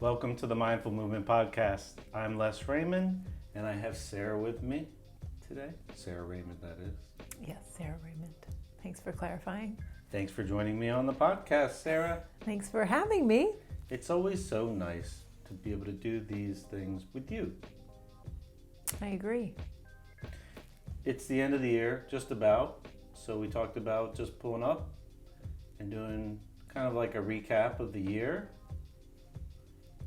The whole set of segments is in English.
Welcome to the Mindful Movement Podcast. I'm Les Raymond, and I have Sarah with me today. Sarah Raymond, that is. Yes, Sarah Raymond. Thanks for clarifying. Thanks for joining me on the podcast, Sarah. Thanks for having me. It's always so nice to be able to do these things with you. I agree. It's the end of the year, just about. So we talked about just pulling up and doing kind of like a recap of the year.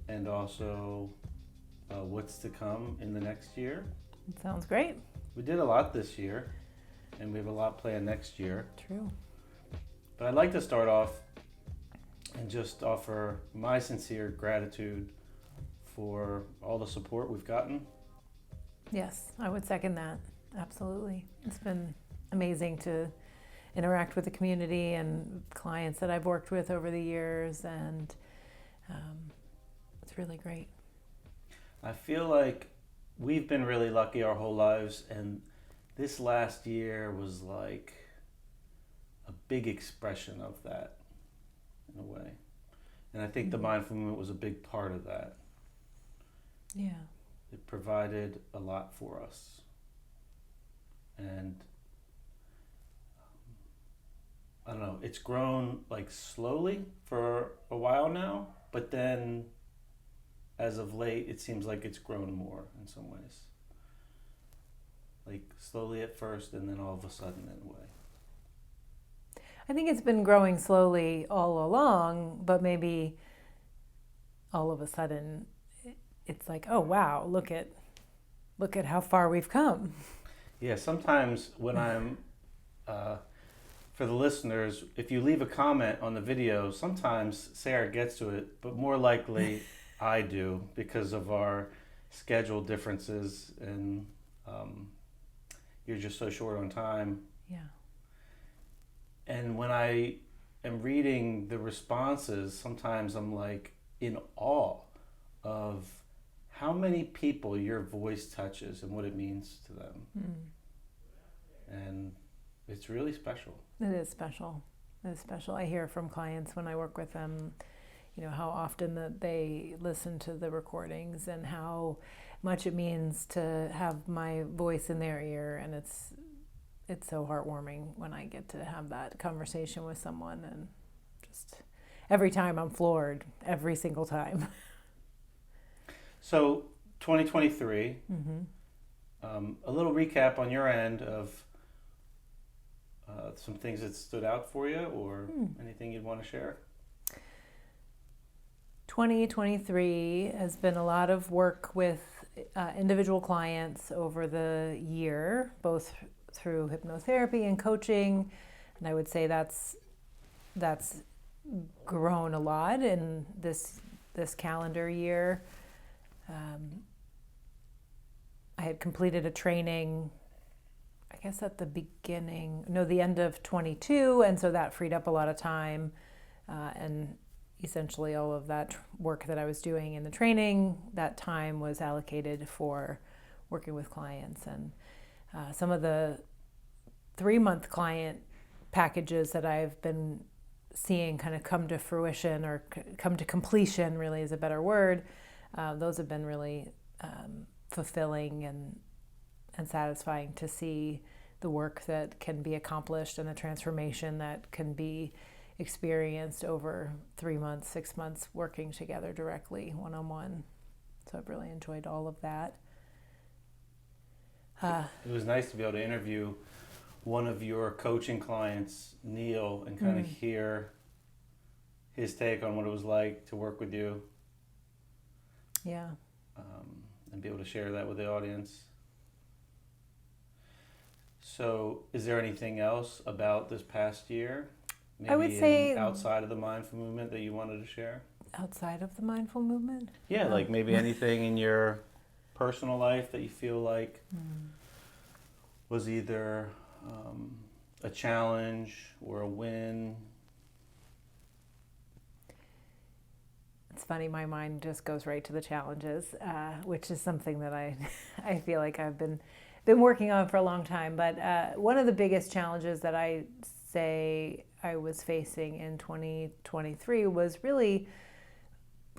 And also what's to come in the next year. It sounds great. We did a lot this year, and we have a lot planned next year. True. But I'd like to start off and just offer my sincere gratitude for all the support we've gotten. Yes, I would second that. Absolutely. It's been amazing to interact with the community and clients that I've worked with over the years, and it's really great. I feel like we've been really lucky our whole lives, and this last year was like a big expression of that in a way. And I think the mindful movement was a big part of that. Yeah. It provided a lot for us. And I don't know, it's grown like slowly for a while now, but then as of late, it seems like it's grown more in some ways. Like slowly at first, and then all of a sudden in a way. I think it's been growing slowly all along, but maybe all of a sudden it's like, oh wow, look at how far we've come. Yeah, sometimes when I'm, for the listeners, if you leave a comment on the video, sometimes Sarah gets to it, but more likely I do because of our schedule differences, and you're just so short on time. Yeah. And when I am reading the responses, sometimes I'm like in awe of how many people your voice touches and what it means to them. And it's really special. It is special. It is special. I hear from clients when I work with them, how often that they listen to the recordings and how much it means to have my voice in their ear. And it's so heartwarming when I get to have that conversation with someone, and just every time I'm floored, every single time. So 2023, a little recap on your end of some things that stood out for you, or anything you'd want to share. 2023 has been a lot of work with individual clients over the year, both through hypnotherapy and coaching, and I would say that's grown a lot in this calendar year. I had completed a training, I guess at the end of 22, and so that freed up a lot of time, and essentially all of that work that I was doing in the training, that time was allocated for working with clients. And some of the 3-month client packages that I've been seeing kind of come to fruition, or come to completion really is a better word, those have been really fulfilling and satisfying to see the work that can be accomplished and the transformation that can be experienced over 3 months, 6 months working together directly, one-on-one. So I've really enjoyed all of that. It was nice to be able to interview one of your coaching clients, Neil, and kind of hear his take on what it was like to work with you. Yeah. And be able to share that with the audience. So is there anything else about this past year? Maybe I would say outside of the mindful movement that you wanted to share? Outside of the mindful movement? Yeah, like maybe anything in your personal life that you feel like was either a challenge or a win. It's funny, my mind just goes right to the challenges, which is something that I feel like I've been working on for a long time. But one of the biggest challenges that I say I was facing in 2023 was really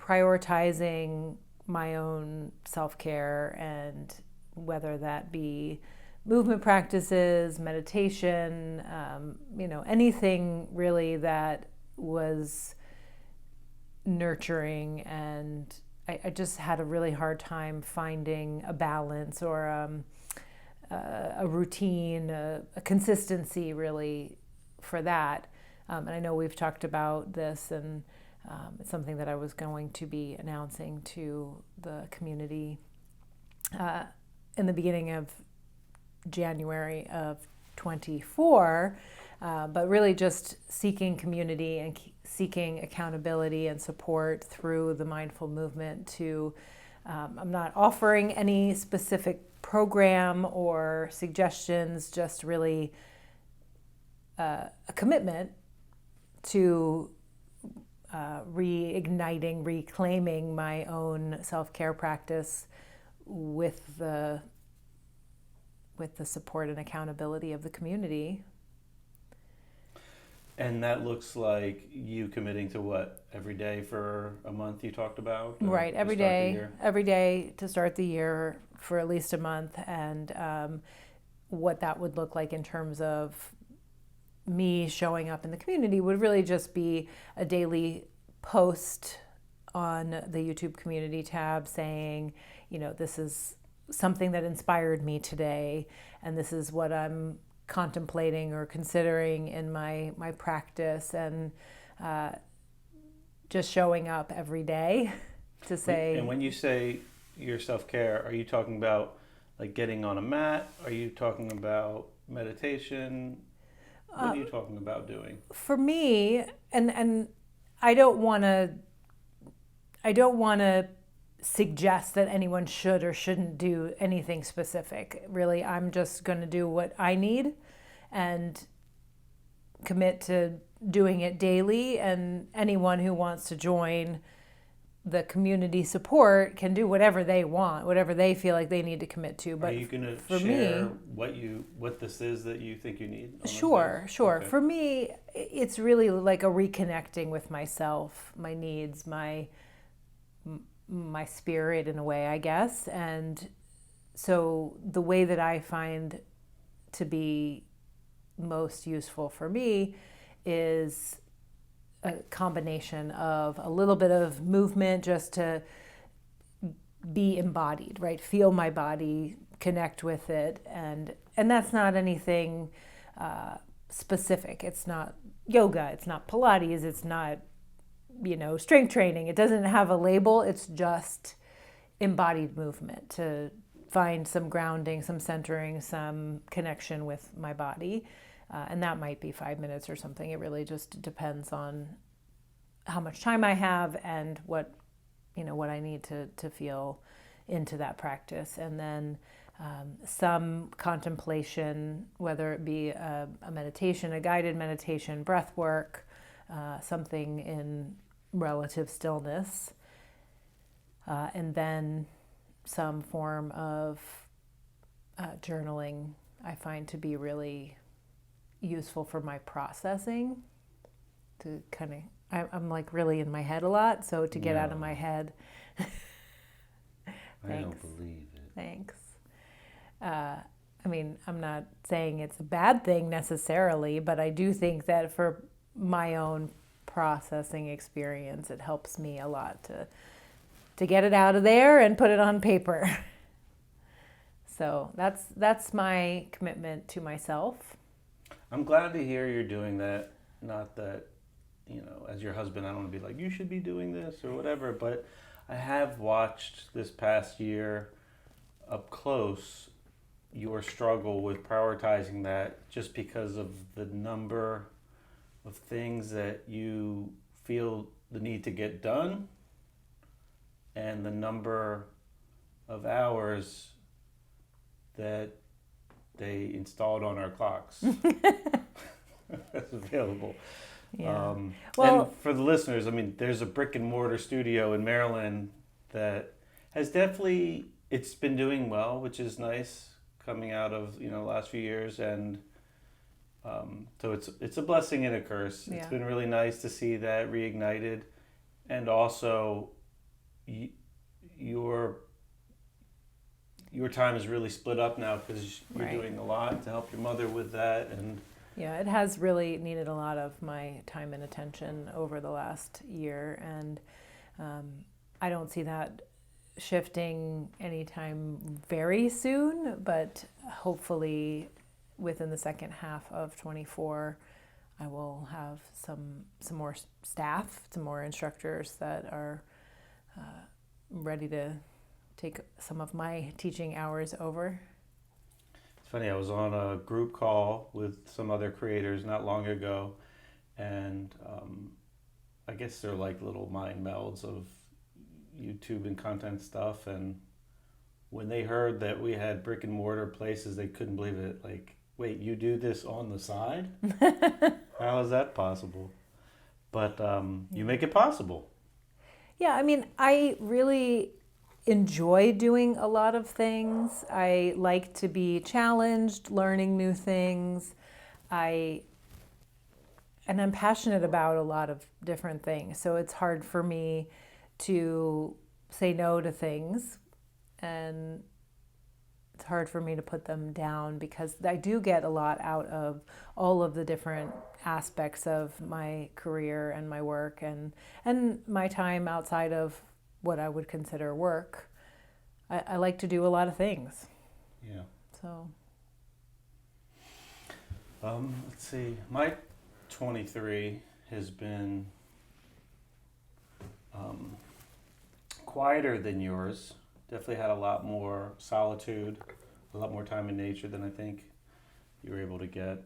prioritizing my own self-care, and whether that be movement practices, meditation, anything really that was nurturing. And I just had a really hard time finding a balance or a routine, a consistency really for that. And I know we've talked about this, and it's something that I was going to be announcing to the community in the beginning of January of 24, but really just seeking community and seeking accountability and support through the mindful movement to, I'm not offering any specific program or suggestions, just really a commitment to reigniting, reclaiming my own self-care practice with the support and accountability of the community. And that looks like you committing to what, every day for a month you talked about? Right, every day to start the year for at least a month, and what that would look like in terms of me showing up in the community would really just be a daily post on the YouTube community tab saying, this is something that inspired me today, and this is what I'm contemplating or considering in my practice, and just showing up every day to say. And when you say your self-care, are you talking about like getting on a mat? Are you talking about meditation? What are you talking about doing? For me, and I don't want to suggest that anyone should or shouldn't do anything specific. Really, I'm just going to do what I need and commit to doing it daily, and anyone who wants to join the community support can do whatever they want, whatever they feel like they need to commit to. But are you going to share what this is that you think you need? Sure. Okay. For me, it's really like a reconnecting with myself, my needs, my spirit in a way, I guess. And so the way that I find to be most useful for me is a combination of a little bit of movement just to be embodied, right? Feel my body, connect with it. And that's not anything specific. It's not yoga. It's not Pilates. It's not, strength training. It doesn't have a label. It's just embodied movement to find some grounding, some centering, some connection with my body. And that might be 5 minutes or something. It really just depends on how much time I have and what I need to feel into that practice. And then some contemplation, whether it be a meditation, a guided meditation, breath work, something in relative stillness, and then some form of journaling I find to be really useful for my processing, to kind of, I'm like really in my head a lot, so to get out of my head. I don't believe it. Thanks. I'm not saying it's a bad thing necessarily, but I do think that for my own processing experience, it helps me a lot to get it out of there and put it on paper. So that's my commitment to myself. I'm glad to hear you're doing that. Not that, as your husband, I don't want to be like, you should be doing this or whatever, but I have watched this past year up close your struggle with prioritizing that, just because of the number of things that you feel the need to get done and the number of hours that they installed on our clocks that's available. Yeah. And for the listeners, there's a brick and mortar studio in Maryland that has definitely, it's been doing well, which is nice coming out of the last few years, and so it's a blessing and a curse. Yeah. It's been really nice to see that reignited, and also y- your time is really split up now because you're Right. doing a lot to help your mother with that, and Yeah, it has really needed a lot of my time and attention over the last year, and I don't see that shifting anytime very soon, but hopefully within the second half of 24, I will have some more staff, some more instructors that are ready to take some of my teaching hours over. it's funny. I was on a group call with some other creators not long ago, and I guess they're like little mind melds of YouTube and content stuff. And when they heard that we had brick and mortar places, they couldn't believe it. Like, wait, you do this on the side? How is that possible? But you make it possible. Yeah, I mean, I really enjoy doing a lot of things. I like to be challenged, learning new things. And I'm passionate about a lot of different things. So it's hard for me to say no to things, and it's hard for me to put them down because I do get a lot out of all of the different aspects of my career and my work and my time outside of what I would consider work. I like to do a lot of things. Yeah. So Let's see. My 23 has been quieter than yours. Definitely had a lot more solitude, a lot more time in nature than I think you were able to get.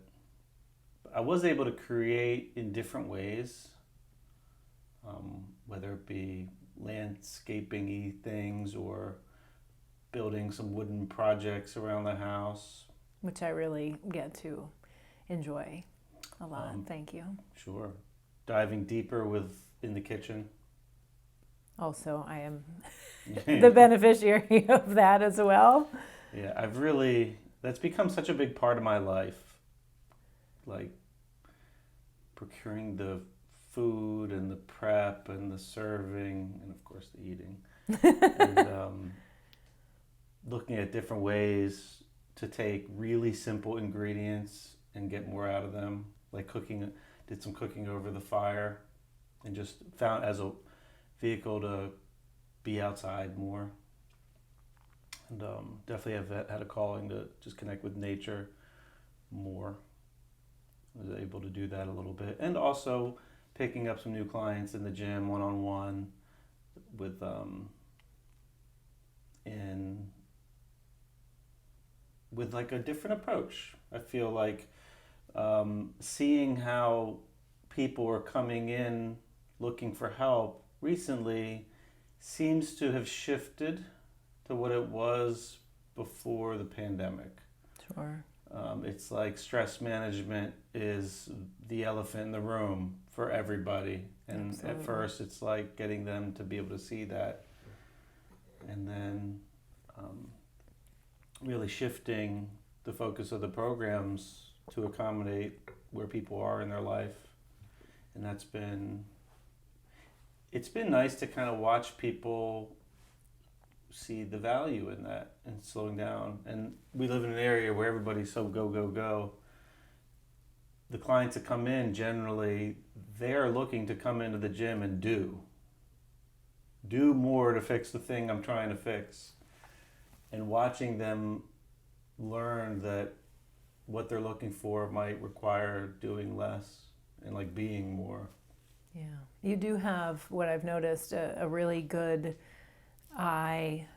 I was able to create in different ways, whether it be landscaping-y things or building some wooden projects around the house. which I really get to enjoy a lot. Thank you. Sure. Diving deeper in the kitchen. Also, I am the beneficiary of that as well. Yeah, that's become such a big part of my life. Like procuring the food and the prep and the serving and of course the eating. And looking at different ways to take really simple ingredients and get more out of them. Like did some cooking over the fire and just found as a vehicle to be outside more. And definitely have had a calling to just connect with nature more. I was able to do that a little bit. And also picking up some new clients in the gym one-on-one with with like a different approach. I feel like seeing how people are coming in looking for help recently seems to have shifted to what it was before the pandemic. Sure. It's like stress management is the elephant in the room for everybody. And Absolutely. At first it's like getting them to be able to see that. And then really shifting the focus of the programs to accommodate where people are in their life. And it's been nice to kind of watch people see the value in that and slowing down. And we live in an area where everybody's so go, go, go. The clients that come in, generally, they're looking to come into the gym and do more to fix the thing I'm trying to fix. And watching them learn that what they're looking for might require doing less and like being more. Yeah. You do have, what I've noticed, a really good eye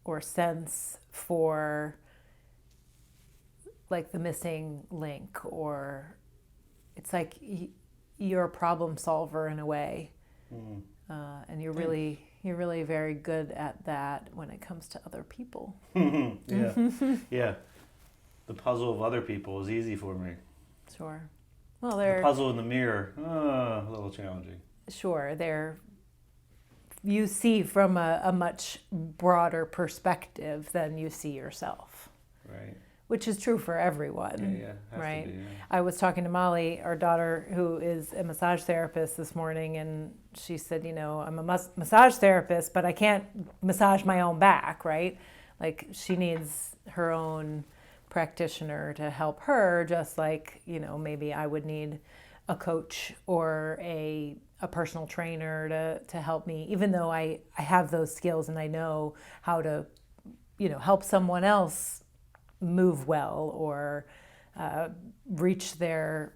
or sense for like the missing link, or it's like you're a problem solver in a way. And you're really very good at that when it comes to other people. Yeah. Yeah. The puzzle of other people is easy for me. Sure. Well, The puzzle in the mirror, a little challenging. Sure, you see from a much broader perspective than you see yourself. Right. which is true for everyone. Yeah, has right? to be, yeah. I was talking to Molly, our daughter, who is a massage therapist, this morning, and she said, I'm a massage therapist, but I can't massage my own back, right? Like, she needs her own practitioner to help her, just like, maybe I would need a coach or a personal trainer to help me, even though I have those skills and I know how to, help someone else move well or reach their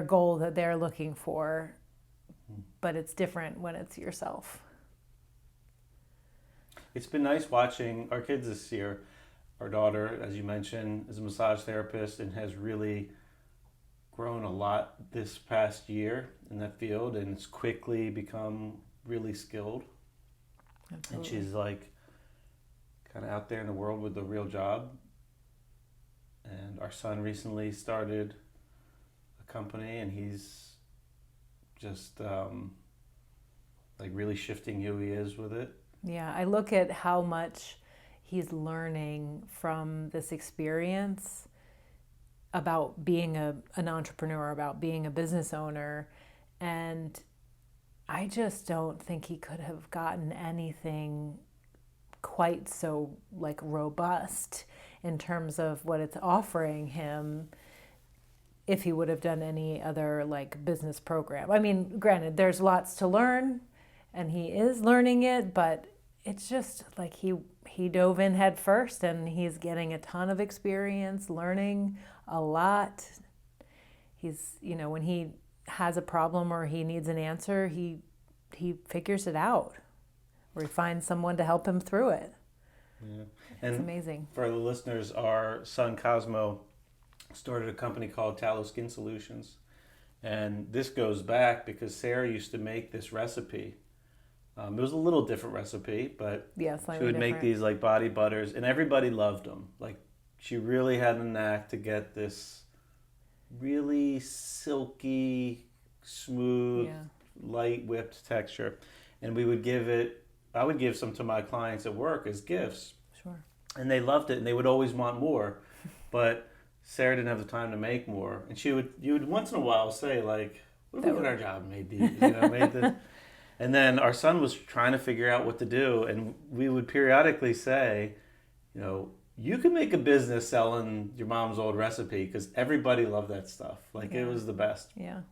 goal that they're looking for. But it's different when it's yourself. It's been nice watching our kids this year. Our daughter, as you mentioned, is a massage therapist and has really grown a lot this past year in that field, and it's quickly become really skilled. Absolutely. And she's like kind of out there in the world with a real job. And our son recently started a company, and he's just like really shifting who he is with it. Yeah, I look at how much he's learning from this experience about being an entrepreneur, about being a business owner, and I just don't think he could have gotten anything quite so like robust in terms of what it's offering him if he would have done any other like business program. I mean, granted, there's lots to learn and he is learning it, but it's just like he dove in head first and he's getting a ton of experience, learning a lot. He's, when he has a problem or he needs an answer, he figures it out, or he finds someone to help him through it. Yeah. It's amazing. For the listeners, our son Cosmo started a company called Tallow Skin Solutions. And this goes back because Sarah used to make this recipe. It was a little different recipe, but she would make these like body butters, and everybody loved them. Like, she really had a knack to get this really silky, smooth, light whipped texture. And I would give some to my clients at work as gifts. Sure. And they loved it, and they would always want more. But Sarah didn't have the time to make more. And you would once in a while say, like, what if we did our job and made these? Made this. And then our son was trying to figure out what to do. And we would periodically say, you can make a business selling your mom's old recipe, because everybody loved that stuff. Like, it was the best. Yeah.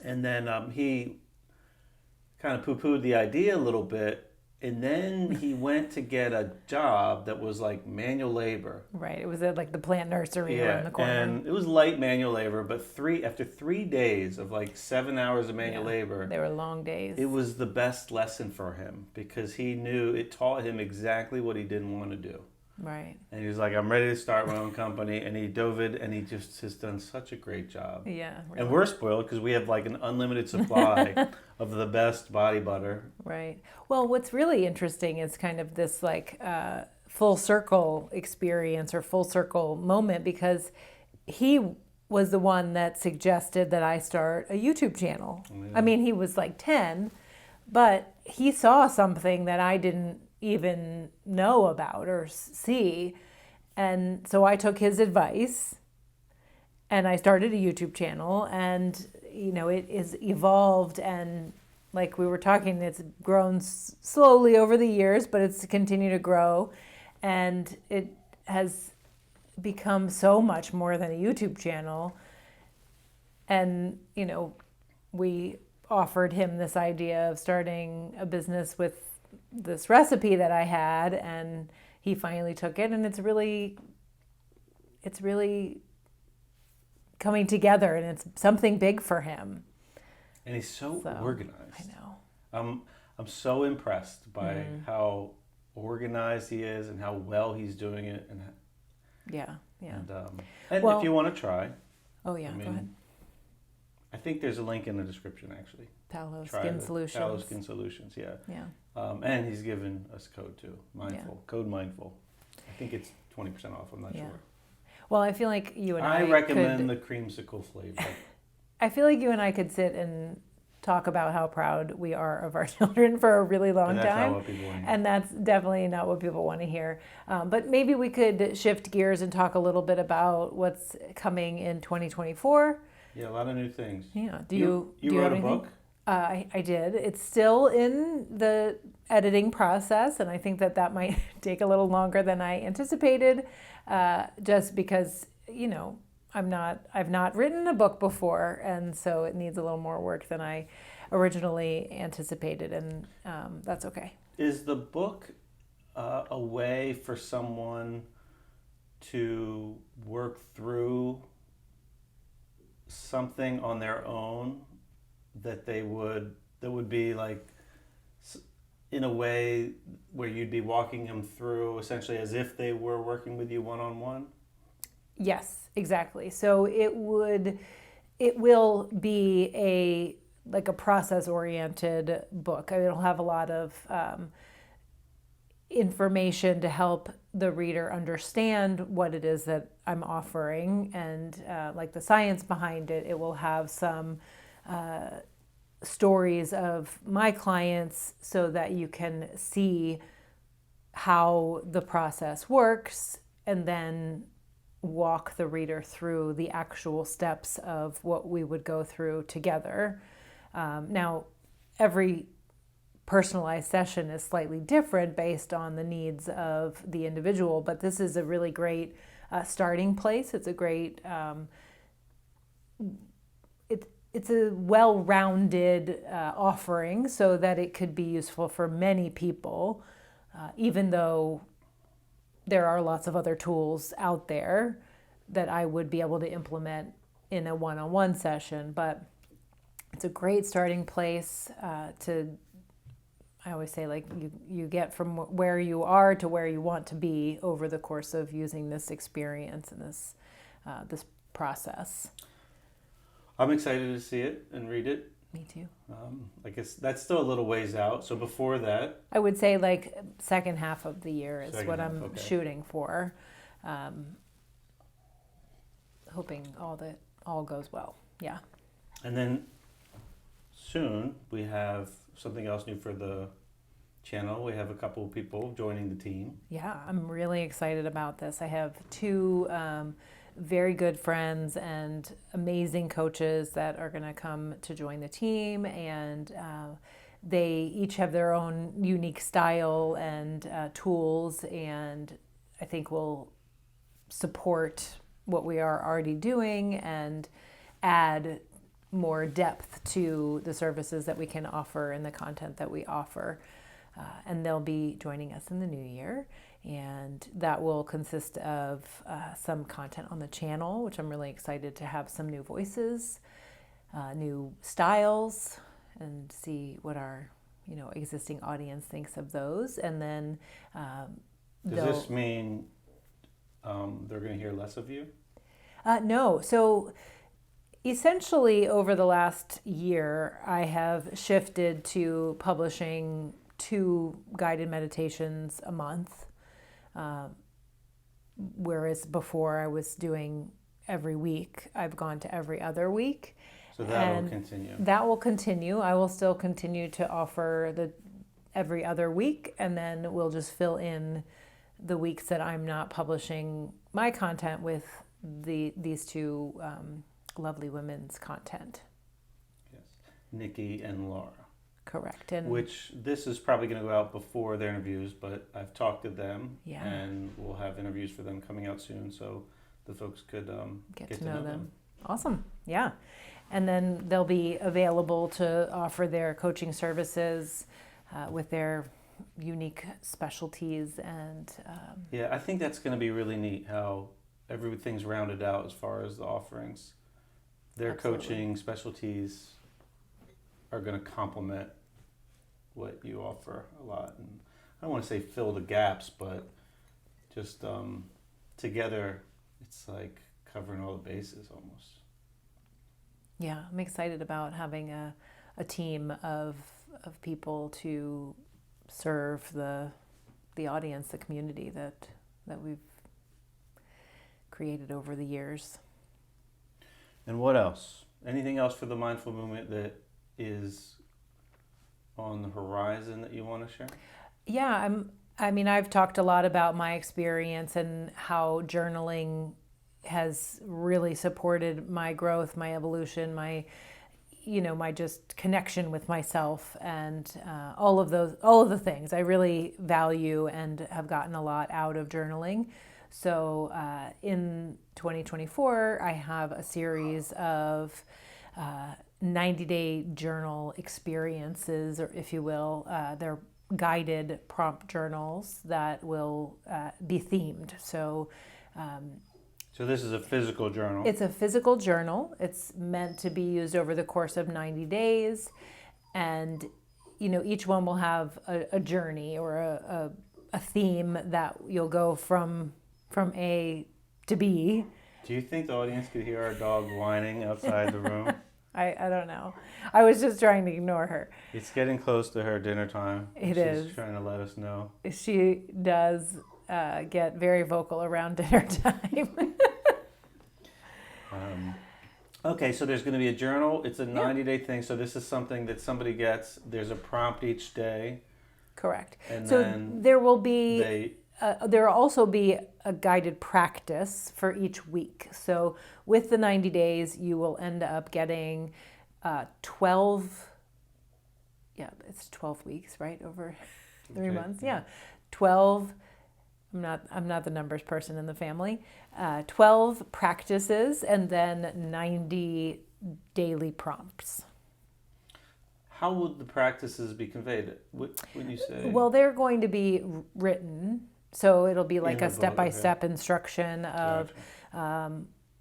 And then he kind of poo-pooed the idea a little bit. And then he went to get a job that was like manual labor. Right. It was at like the plant nursery around the corner. And it was light manual labor, but after 3 days of like 7 hours of manual labor. They were long days. It was the best lesson for him, because he knew it taught him exactly what he didn't want to do. Right. And he was like, I'm ready to start my own company. And he dove in, and he just has done such a great job. Yeah. Really. And we're spoiled because we have like an unlimited supply of the best body butter. Right. Well, what's really interesting is kind of this like full circle experience or full circle moment, because he was the one that suggested that I start a YouTube channel. Yeah. I mean, he was like 10, but he saw something that I didn't even know about or see. And so I took his advice and I started a YouTube channel, and it is evolved, and like we were talking, it's grown slowly over the years, but it's continued to grow, and it has become so much more than a YouTube channel. And we offered him this idea of starting a business with this recipe that I had, and he finally took it, and it's really coming together, and it's something big for him. And he's so organized. I know. I'm so impressed by how organized he is and how well he's doing it. And yeah. And if you want to try. Oh yeah, go ahead. I think there's a link in the description, actually. Tallow Skin Solutions. Tallow Skin Solutions, yeah. Yeah. And he's given us code too, Mindful. Yeah. Code Mindful. I think it's 20% off, I'm not sure. Well, I feel like you and I recommend the creamsicle flavor. I feel like you and I could sit and talk about how proud we are of our children for a really long But that's time. not what people want to hear. And that's definitely not what people want to hear. But maybe we could shift gears and talk a little bit about what's coming in 2024. Yeah, a lot of new things. Yeah. Do You you wrote have a anything? book? I did. It's still in the editing process, and I think that might take a little longer than I anticipated, just because, I've not written a book before, and so it needs a little more work than I originally anticipated, and that's okay. Is the book a way for someone to work through something on their own that would be like in a way where you'd be walking them through essentially as if they were working with you one-on-one? Yes, exactly. So it will be a process-oriented book. It'll have a lot of information to help the reader understand what it is that I'm offering, and like the science behind it. It will have some stories of my clients so that you can see how the process works, and then walk the reader through the actual steps of what we would go through together. Now, every personalized session is slightly different based on the needs of the individual, but this is a really great starting place. It's a great it's a well-rounded offering so that it could be useful for many people, even though there are lots of other tools out there that I would be able to implement in a one-on-one session. But it's a great starting place I always say, like, you get from where you are to where you want to be over the course of using this experience and this process. I'm excited to see it and read it. Me too. I guess that's still a little ways out. So before that, I would say like second half of the year is Second what half, I'm okay. shooting for. Hoping all goes well. Yeah. and then soon we have something else new for the channel. We have a couple of people joining the team. Yeah, I'm really excited about this. I have two very good friends and amazing coaches that are going to come to join the team, and they each have their own unique style and tools, and I think will support what we are already doing and add more depth to the services that we can offer and the content that we offer. And they'll be joining us in the new year, and that will consist of some content on the channel, which I'm really excited to have some new voices, new styles, and see what our existing audience thinks of those. And then Does this mean they're going to hear less of you? No. So essentially over the last year, I have shifted to publishing 2 guided meditations a month, whereas before I was doing every week. I've gone to every other week. So that will continue. That will continue. I will still continue to offer the every other week, and then we'll just fill in the weeks that I'm not publishing my content with these 2 lovely women's content. Yes, Nikki and Laura. Correct. And which this is probably going to go out before their interviews, but I've talked to them, Yeah. and we'll have interviews for them coming out soon, so the folks could get to know them. Awesome. Yeah. And then they'll be available to offer their coaching services with their unique specialties. And Yeah, I think that's going to be really neat how everything's rounded out as far as the offerings. Their Absolutely. coaching specialties are going to complement what you offer a lot. And I don't want to say fill the gaps, but just together it's like covering all the bases almost. yeah, I'm excited about having a team of people to serve the audience, the community that we've created over the years. And what else? Anything else for the mindful movement that is on the horizon that you want to share? Yeah, I've talked a lot about my experience and how journaling has really supported my growth, my evolution, my just connection with myself, and all of the things I really value and have gotten a lot out of journaling. So in 2024, I have a series of 90-day journal experiences, or if you will, they're guided prompt journals that will be themed. So this is a physical journal. It's a physical journal. It's meant to be used over the course of 90 days. And, each one will have a journey or a theme that you'll go from A to B. Do you think the audience could hear our dog whining outside the room? I don't know. I was just trying to ignore her. It's getting close to her dinner time. She's trying to let us know. She does get very vocal around dinner time. Okay, so there's going to be a journal. It's a 90-day thing. So this is something that somebody gets. There's a prompt each day. Correct. And so then there will be there will also be a guided practice for each week. So with the 90 days, you will end up getting 12. Yeah, it's 12 weeks, right? Over 3 months. Yeah, 12. I'm not the numbers person in the family. 12 practices and then 90 daily prompts. How would the practices be conveyed? When you say? Well, they're going to be written, so it'll be like a step-by-step instruction of.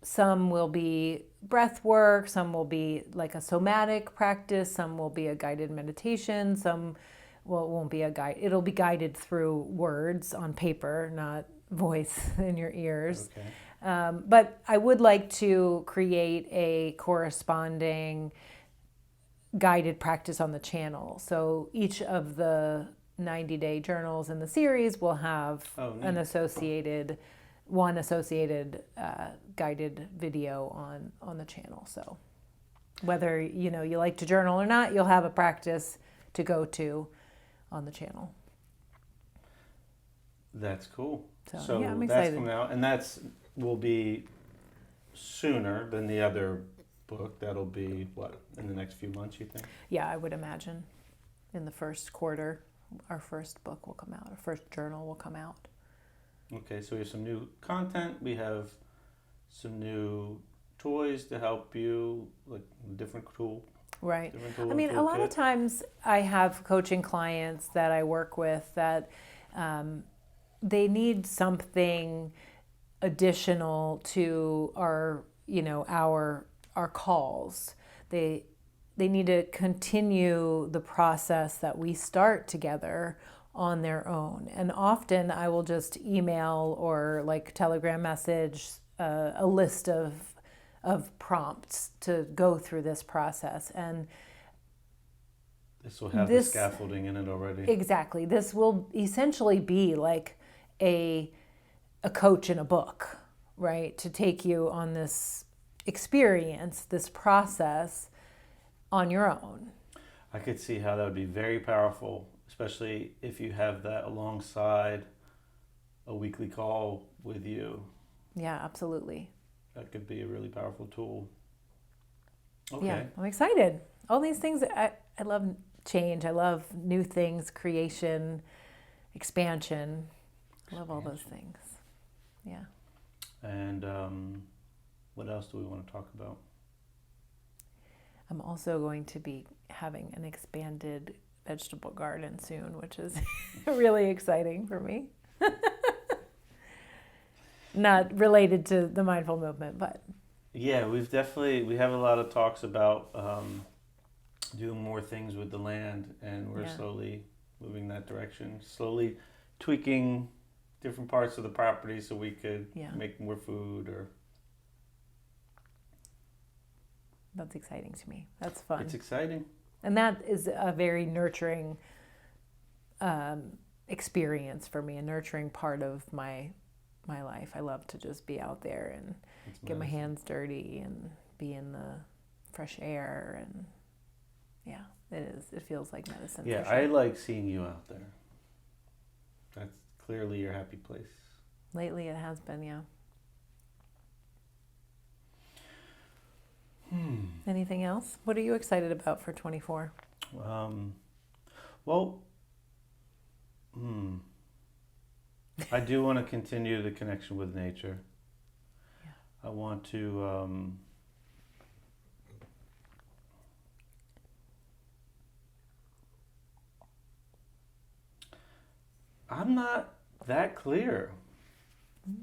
Some will be breath work. Some will be like a somatic practice. Some will be a guided meditation. Some. Well, it won't be a guide. It'll be guided through words on paper, not voice in your ears. Okay. But I would like to create a corresponding guided practice on the channel. So each of the 90-day journals in the series will have an associated guided video on the channel. So whether you like to journal or not, you'll have a practice to go to on the channel. That's cool. So yeah, I'm excited. That's coming out, and will be sooner than the other book. That'll be what, in the next few months, you think? Yeah, I would imagine in the first quarter, our first book will come out. Our first journal will come out. Okay, so we have some new content. We have some new toys to help you, like different tool. Right. I mean, a lot of times I have coaching clients that I work with that they need something additional to our calls. They need to continue the process that we start together on their own. And often I will just email or like Telegram message a list of prompts to go through this process. And this will have the scaffolding in it already. Exactly. This will essentially be like a coach in a book, right? To take you on this experience, this process on your own. I could see how that would be very powerful, especially if you have that alongside a weekly call with you. Yeah, absolutely. That could be a really powerful tool. Okay. Yeah, I'm excited. All these things, I love change. I love new things, creation, expansion. I love all those things. Yeah. And what else do we want to talk about? I'm also going to be having an expanded vegetable garden soon, which is really exciting for me. Not related to the mindful movement, but yeah, we have a lot of talks about doing more things with the land, and we're slowly moving that direction, slowly tweaking different parts of the property so we could make more food. Or that's exciting to me. That's fun. It's exciting, and that is a very nurturing experience for me, a nurturing part of my life. I love to just be out there and get my hands dirty and be in the fresh air, and Yeah, it is. It feels like medicine. Yeah, for sure. I like seeing you out there. That's clearly your happy place. Lately it has been, yeah. Anything else? What are you excited about for 24? Well, I do want to continue the connection with nature. Yeah. I want to I'm not that clear.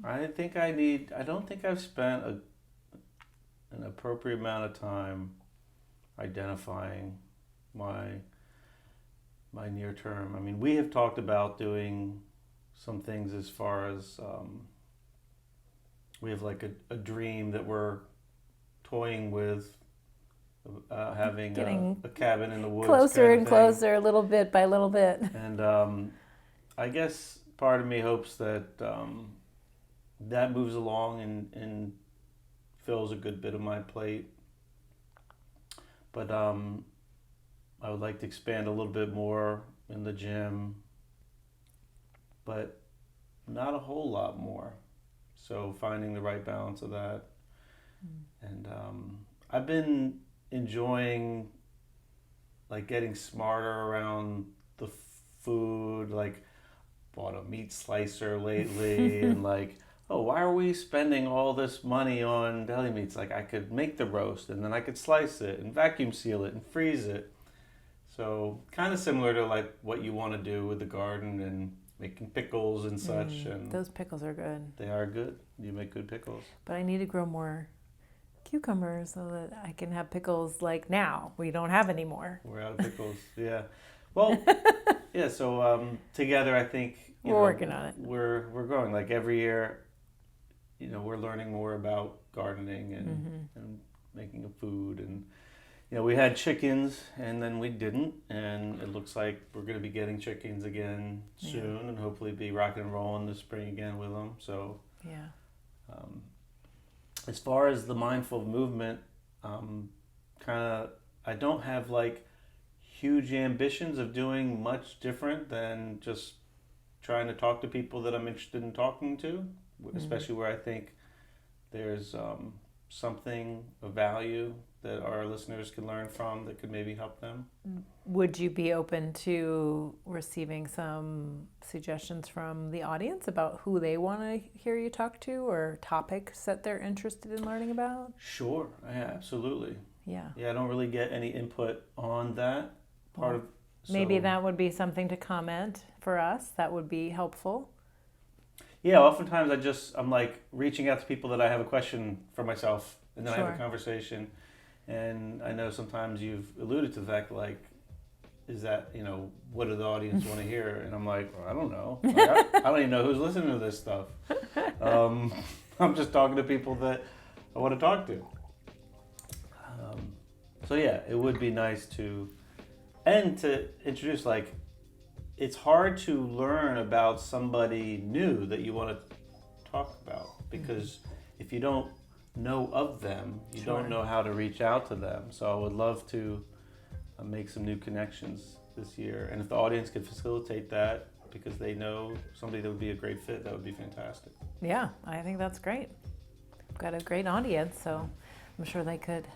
I don't think I've spent an appropriate amount of time identifying my near term. I mean, we have talked about doing some things as far as we have like a dream that we're toying with, having Getting a cabin in the woods. Closer kind of and thing. closer, little bit by little bit. And I guess part of me hopes that that moves along and fills a good bit of my plate. But I would like to expand a little bit more in the gym, but not a whole lot more. So finding the right balance of that. And I've been enjoying like getting smarter around the food, like bought a meat slicer lately and like, oh, why are we spending all this money on deli meats? Like I could make the roast and then I could slice it and vacuum seal it and freeze it. So kind of similar to like what you want to do with the garden and making pickles and such. And Those pickles are good. they are good. You make good pickles. But I need to grow more cucumbers so that I can have pickles like now. We don't have any more. We're out of pickles. Yeah. Well, yeah. So together, I think We're working on it. We're growing. Like every year, we're learning more about gardening and making of food. And we had chickens, and then we didn't. And it looks like we're going to be getting chickens again soon, and hopefully be rocking and rolling this spring again with them. So Yeah. As far as the mindful movement, I don't have like huge ambitions of doing much different than just trying to talk to people that I'm interested in talking to, especially where I think there's something of value that our listeners can learn from that could maybe help them. Would you be open to receiving some suggestions from the audience about who they want to hear you talk to or topics that they're interested in learning about? Sure, yeah, absolutely. Yeah. Yeah, I don't really get any input on that part of. Maybe that would be something to comment for us. That would be helpful. Yeah, oftentimes I'm like reaching out to people that I have a question for myself, and then I have a conversation. And I know sometimes you've alluded to the fact, like, is that, what do the audience want to hear? And I'm like, well, I don't know. Like, I don't even know who's listening to this stuff. I'm just talking to people that I want to talk to. So yeah, it would be nice to introduce, like, it's hard to learn about somebody new that you want to talk about, because if you don't know of them, you don't know how to reach out to them. So I would love to make some new connections this year, and if the audience could facilitate that because they know somebody that would be a great fit, that would be fantastic. Yeah, I think that's great. We've got a great audience, so I'm sure they could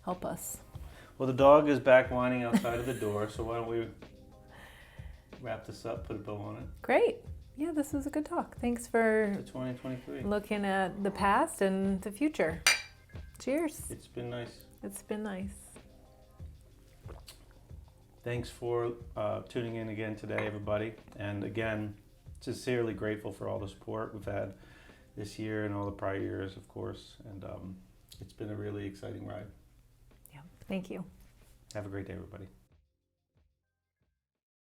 help us. Well, the dog is back whining outside of the door, so why don't we wrap this up, put a bow on it. Great. Yeah, this was a good talk. Thanks for To 2023. looking at the past and the future. Cheers. It's been nice. It's been nice. Thanks for tuning in again today, everybody. And again, sincerely grateful for all the support we've had this year and all the prior years, of course. And it's been a really exciting ride. Yeah. Thank you. Have a great day, everybody.